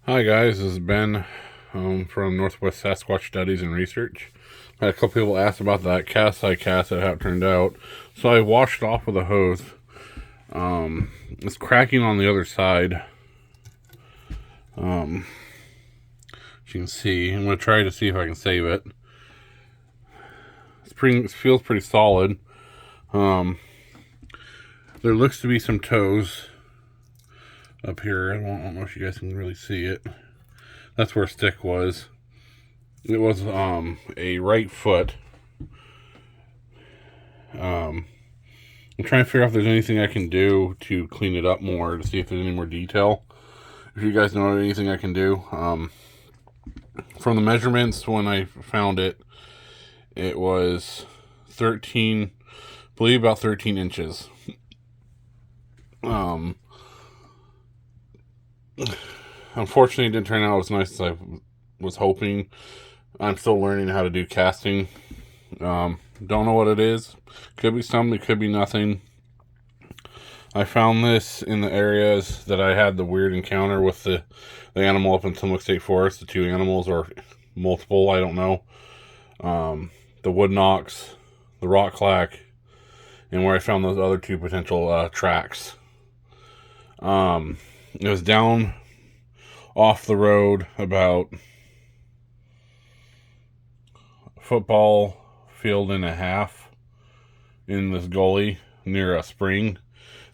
Hi guys, this is Ben from Northwest Sasquatch Studies and Research. I had a couple people ask about that cast I cast and how it turned out. So I washed it off with a hose. It's cracking on the other side. As you can see, I'm going to try to see if I can save it. It feels pretty solid. There looks to be some toes up here. I don't know if you guys can really see it. That's where a stick was. It was a right foot. I'm trying to figure out if there's anything I can do to clean it up more, to see if there's any more detail. If you guys know anything I can do. From the measurements when I found it, it was 13, I believe about 13 inches. Unfortunately, it didn't turn out as nice as I was hoping. I'm still learning how to do casting. Don't know what it is. Could be something, it could be nothing. I found this in the areas that I had the weird encounter with the animal up in Tillamook State Forest. The two animals, or multiple, I don't know. The wood knocks, the rock clack, and where I found those other two potential tracks. It was down off the road about a football field and a half in this gully near a spring.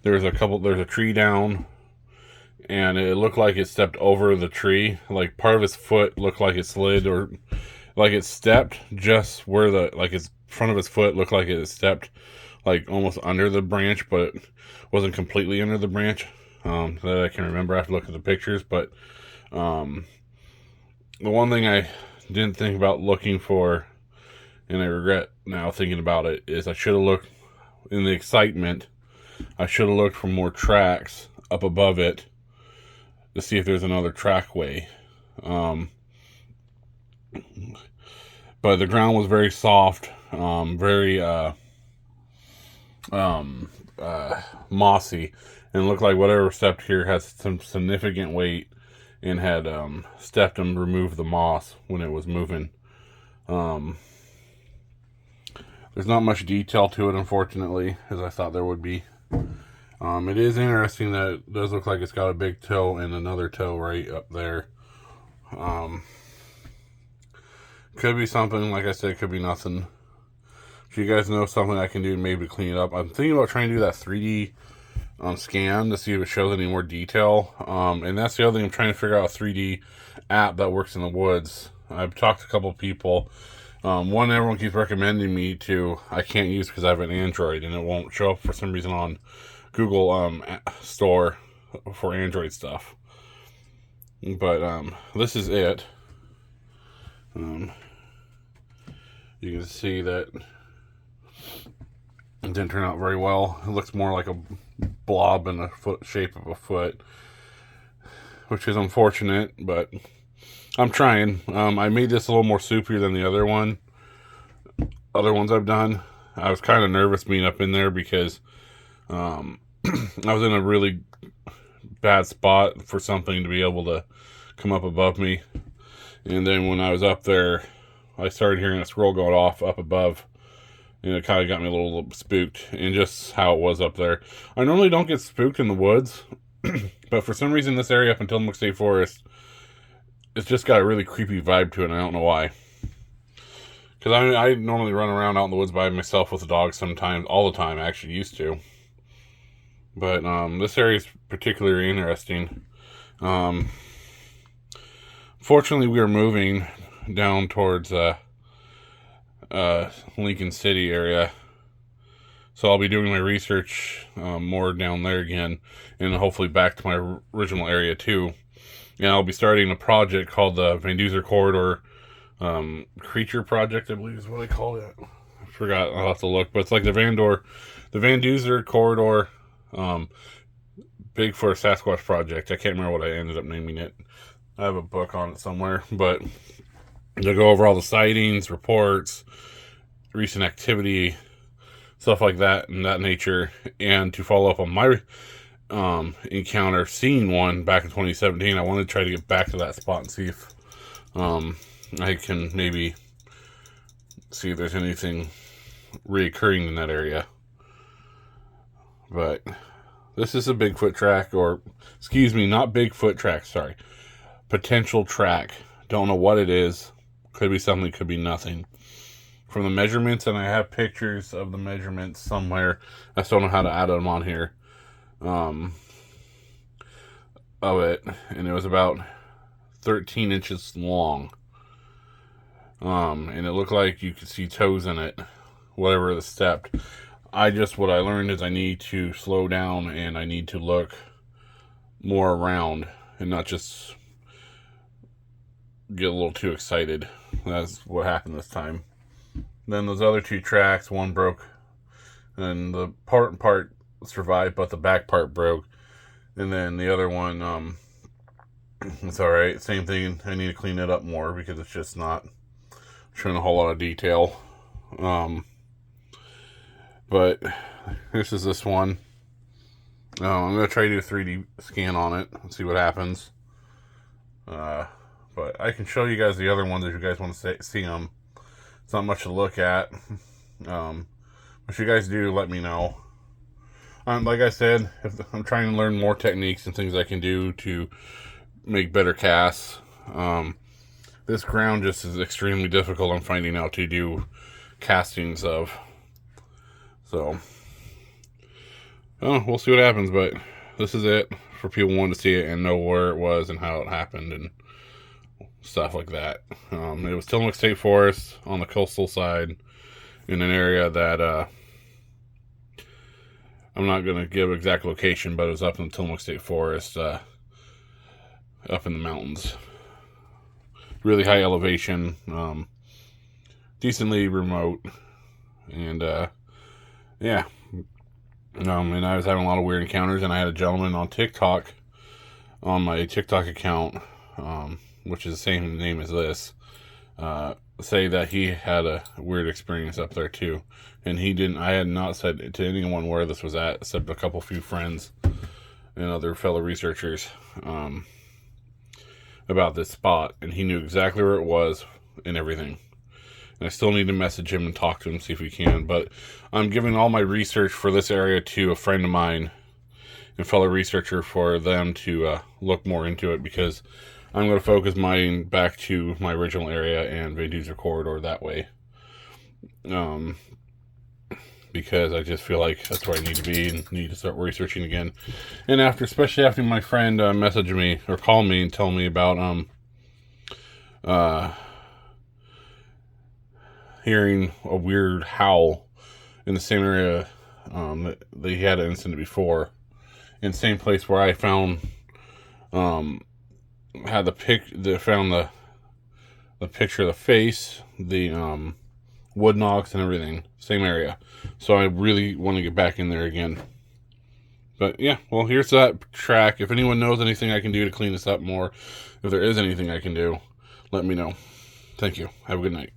There's a tree down, and it looked like it stepped over the tree. Like part of his foot looked like it slid, or like it stepped just where his front of his foot looked like it stepped like almost under the branch, but it wasn't completely under the branch. That I can remember. I have to look at the pictures, but the one thing I didn't think about looking for, and I regret now thinking about it, is I should have looked, in the excitement, I should have looked for more tracks up above it to see if there's another trackway. But the ground was very soft, very mossy, and looked like whatever stepped here has some significant weight and had stepped and removed the moss when it was moving. There's not much detail to it, unfortunately, as I thought there would be. It is interesting that it does look like it's got a big toe and another toe right up there. Could be something, like I said, could be nothing. If you guys know something I can do maybe clean it up. I'm thinking about trying to do that 3D scan to see if it shows any more detail. And that's the other thing, I'm trying to figure out a 3D app that works in the woods. I've talked to a couple of people. One everyone keeps recommending me to, I can't use because I have an Android and it won't show up for some reason on Google store for Android stuff. But this is it. You can see that it didn't turn out very well. It looks more like a blob in the shape of a foot, which is unfortunate, but I'm trying. I made this a little more soupier than the other ones I've done. I was kind of nervous being up in there because I was in a really bad spot for something to be able to come up above me. And then when I was up there, I started hearing a squirrel going off up above, and it kind of got me a little spooked, and just how it was up there. I normally don't get spooked in the woods, but for some reason this area up in Tillamook State Forest, it's just got a really creepy vibe to it, and I don't know why. Because I normally run around out in the woods by myself with a dog sometimes, all the time, I actually used to. But this area is particularly interesting. Fortunately, we are moving down towards Lincoln City area, so I'll be doing my research more down there again, and hopefully back to my original area too. And I'll be starting a project called the Van Duzer Corridor Creature Project, I believe is what I called it. I forgot, I'll have to look, but it's like the Van Duzer Corridor Bigfoot Sasquatch Project. I can't remember what I ended up naming it. I have a book on it somewhere, but to go over all the sightings, reports, recent activity, stuff like that and that nature, and to follow up on my encounter, seeing one back in 2017. I want to try to get back to that spot and see if I can maybe see if there's anything reoccurring in that area. But this is a Bigfoot track, or excuse me, not Bigfoot track, sorry. Potential track. Don't know what it is. Could be something, could be nothing. From the measurements, and I have pictures of the measurements somewhere. I still don't know how to add them on here. Of it, and it was about 13 inches long. And it looked like you could see toes in it, whatever the stepped. What I learned is I need to slow down and I need to look more around and not just get a little too excited. That's what happened this time. Then those other two tracks, one broke and the part survived, but the back part broke. And then the other one, it's alright. Same thing. I need to clean it up more because it's just not showing a whole lot of detail. But this is this one. I'm going to try to do a 3D scan on it and see what happens. But I can show you guys the other ones if you guys want to see them. It's not much to look at. If you guys do, let me know. Like I said, I'm trying to learn more techniques and things I can do to make better casts. This ground just is extremely difficult. I'm finding out to do castings of. So, we'll see what happens. But this is it for people wanting to see it and know where it was and how it happened and stuff like that. It was Tillamook State Forest on the coastal side in an area that I'm not going to give exact location, but it was up in the Tillamook State Forest, up in the mountains. Really high elevation, decently remote, and yeah. And I was having a lot of weird encounters, and I had a gentleman on TikTok, on my TikTok account, which is the same name as this, say that he had a weird experience up there too. And I had not said to anyone where this was at, except a few friends and other fellow researchers, about this spot. And he knew exactly where it was and everything. And I still need to message him and talk to him, see if we can. But I'm giving all my research for this area to a friend of mine and fellow researcher for them to look more into it, because I'm going to focus mine back to my original area and Van Duzer corridor that way. Because I just feel like that's where I need to be and need to start researching again. And especially after my friend messaged me or called me and told me about hearing a weird howl in the same area that he had an incident before, in the same place where I found had found the picture of the face, the wood knocks and everything, same area. So I really want to get back in there again. But yeah, well, here's that track. If anyone knows anything I can do to clean this up more, if there is anything I can do, let me know. Thank you. Have a good night.